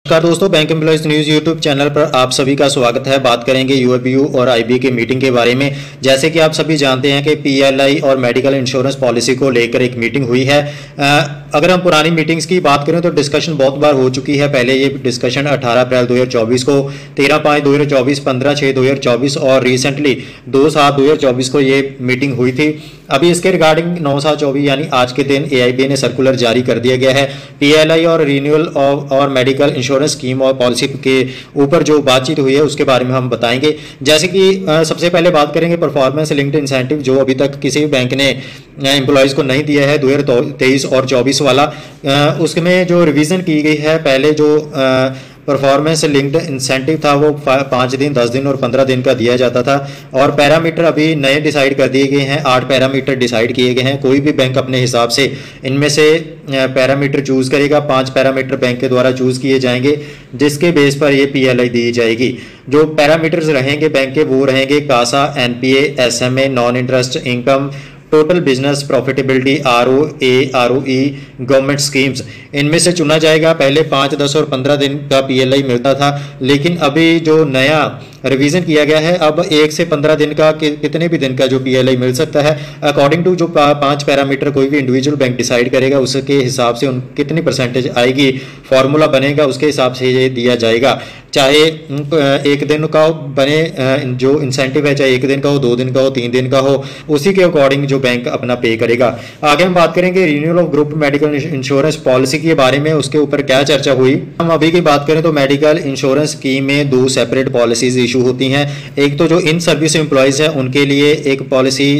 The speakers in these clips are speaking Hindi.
नमस्कार दोस्तों, bank employees news YouTube channel पर आप सभी का स्वागत है। बात करेंगे यूएपीयू और आईबीए की मीटिंग के बारे में। जैसे कि आप सभी जानते हैं कि पीएलआई और मेडिकल इंश्योरेंस पॉलिसी को लेकर एक मीटिंग हुई है। अगर हम पुरानी मीटिंग्स की बात करें तो डिस्कशन बहुत बार हो चुकी है। पहले ये डिस्कशन 18 अप्रैल 2024 को, 13/5/2024, 15/6/2024 और रिसेंटली 2/7/2024 को ये मीटिंग हुई थी। अभी इसके रिगार्डिंग 9/7/24 यानी आज के दिन एआईबीए ने सर्कुलर जारी कर दिया गया है। पीएलआई और रिन्यूअल और मेडिकल इंश्योरेंस स्कीम और पॉलिसी के ऊपर जो बातचीत हुई है उसके बारे में हम बताएंगे। जैसे कि सबसे पहले बात करेंगे परफॉर्मेंस लिंक्ड इंसेंटिव, जो अभी तक किसी भी बैंक ने एम्प्लॉयज़ को नहीं दिया है, 2023 और 24 वाला। उसमें जो रिवीजन की गई है, पहले जो परफॉर्मेंस लिंक्ड इंसेंटिव था वो 5 दिन, 10 दिन और 15 दिन का दिया जाता था। और पैरामीटर अभी नए डिसाइड कर दिए गए हैं, 8 पैरामीटर डिसाइड किए गए हैं। कोई भी बैंक अपने हिसाब से इनमें से पैरामीटर चूज़ करेगा। 5 पैरामीटर बैंक के द्वारा चूज़ किए जाएंगे, जिसके बेस पर ये पीएलआई दी जाएगी। जो पैरामीटर्स रहेंगे बैंक के वो रहेंगे CASA, NPA, SMA, non interest income, total business profitability, ROA, ROE, government schemes. इनमें से चुना जाएगा। पहले 5, 10 और 15 दिन का पीएलआई मिलता था, लेकिन अभी जो नया रिवीजन किया गया है, अब 1 से 15 दिन का कितने भी दिन का जो पीएलआई मिल सकता है, अकॉर्डिंग टू जो 5 पैरामीटर कोई भी इंडिविजुअल बैंक डिसाइड करेगा उसके हिसाब से उन कितनी परसेंटेज आएगी, फॉर्मूला बनेगा, उसके हिसाब से ये दिया जाएगा। चाहे 1 दिन का बने जो इंसेंटिव है, चाहे 1 दिन का हो, 2 दिन का हो, 3 दिन का हो, उसी के अकॉर्डिंग जो बैंक अपना पे करेगा। आगे हम बात करेंगे renewal of group medical insurance policy के बारे में, उसके ऊपर क्या चर्चा हुई। हम अभी की बात करें तो मेडिकल इंश्योरेंस स्कीम में 2 सेपरेट पॉलिसीज इशू होती हैं। एक तो जो इन सर्विस एम्प्लॉयज़ है उनके लिए एक पॉलिसी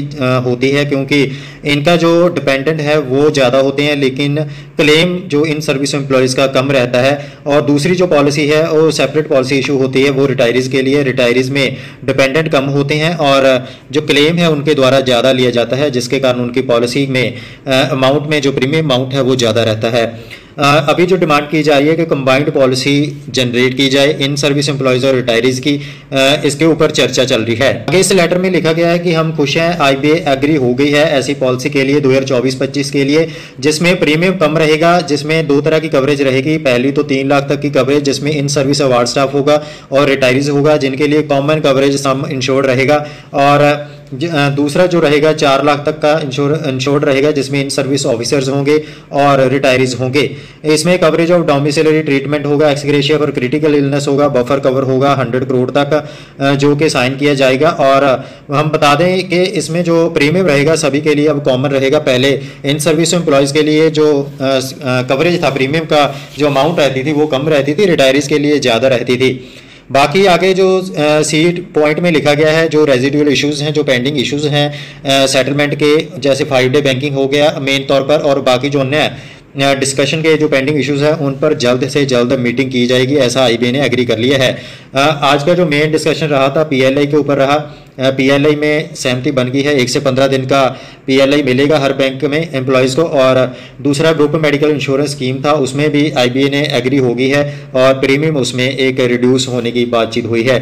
होती है, क्योंकि इनका जो डिपेंडेंट है वो ज़्यादा होते हैं, लेकिन क्लेम जो इन सर्विस एम्प्लॉयज़ का कम रहता है। और दूसरी जो पॉलिसी है वो सेपरेट पॉलिसी इशू होती है, वो रिटायरीज़ के लिए। रिटायरीज़ में डिपेंडेंट कम होते हैं और जो क्लेम है उनके द्वारा ज़्यादा लिया जाता है, जिसके कारण उनकी पॉलिसी में अमाउंट में जो प्रीमियम अमाउंट है वो ज़्यादा रहता है। अभी जो डिमांड की जा रही है कि कंबाइंड पॉलिसी जनरेट की जाए इन सर्विस एम्प्लॉयज़ और रिटायरीज़ की, इसके ऊपर चर्चा चल रही है। आगे इस लेटर में लिखा गया है कि हम खुश हैं, आईबीए एग्री हो गई है ऐसी पॉलिसी के लिए 2024-25 के लिए, जिसमें प्रीमियम कम रहेगा, जिसमें 2 तरह की कवरेज रहेगी। पहली तो 3 लाख तक की कवरेज, जिसमें इन सर्विस अवार्ड स्टाफ होगा और रिटायरीज़ होगा, जिनके लिए कॉमन कवरेज सम इंश्योर्ड रहेगा। और दूसरा जो रहेगा 4 लाख तक का इंश्योर्ड रहेगा, जिसमें इन सर्विस ऑफिसर्स होंगे और रिटायरीज होंगे। इसमें कवरेज ऑफ डोमिसिलरी ट्रीटमेंट होगा, एक्सग्रेशिया फॉर क्रिटिकल इलनेस होगा, बफर कवर होगा 100 करोड़ तक, जो कि साइन किया जाएगा। और हम बता दें कि इसमें जो प्रीमियम रहेगा सभी के लिए अब कॉमन रहेगा। पहले इन सर्विस एम्प्लॉयज़ के लिए जो कवरेज था, प्रीमियम का जो अमाउंट रहती थी वो कम रहती थी, रिटायरीज के लिए ज़्यादा रहती थी। बाकी आगे जो सीट पॉइंट में लिखा गया है, जो रेजिडुअल इश्यूज़ हैं, जो पेंडिंग इश्यूज़ हैं सेटलमेंट के, जैसे 5 डे बैंकिंग हो गया मेन तौर पर, और बाकी जो अन्य डिस्कशन के जो पेंडिंग इश्यूज़ हैं उन पर जल्द से जल्द मीटिंग की जाएगी, ऐसा आईबीए ने एग्री कर लिया है। आज का जो मेन डिस्कशन रहा था पीएलआई के ऊपर रहा। पीएलआई में सहमति बन गई है, 1 से 15 दिन का पीएलआई मिलेगा हर बैंक में एम्प्लॉयज़ को। और दूसरा ग्रुप मेडिकल इंश्योरेंस स्कीम था, उसमें भी आईबीए ने एग्री हो गई है और प्रीमियम उसमें एक रिड्यूस होने की बातचीत हुई है।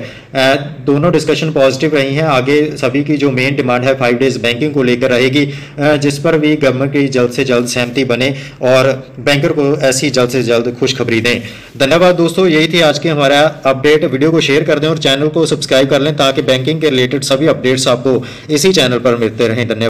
दोनों डिस्कशन पॉजिटिव रही हैं। आगे सभी की जो मेन डिमांड है 5 डेज बैंकिंग को लेकर रहेगी, जिस पर भी गवर्नमेंट की जल्द से जल्द सहमति बने और बैंकर को ऐसी जल्द से जल्द खुशखबरी दें। धन्यवाद दोस्तों, यही थी आज की हमारा अपडेट। वीडियो को शेयर कर दें और चैनल को सब्सक्राइब कर लें, ताकि बैंकिंग के रिलेटेड सभी अपडेट्स आपको इसी चैनल पर मिलते रहें। धन्यवाद।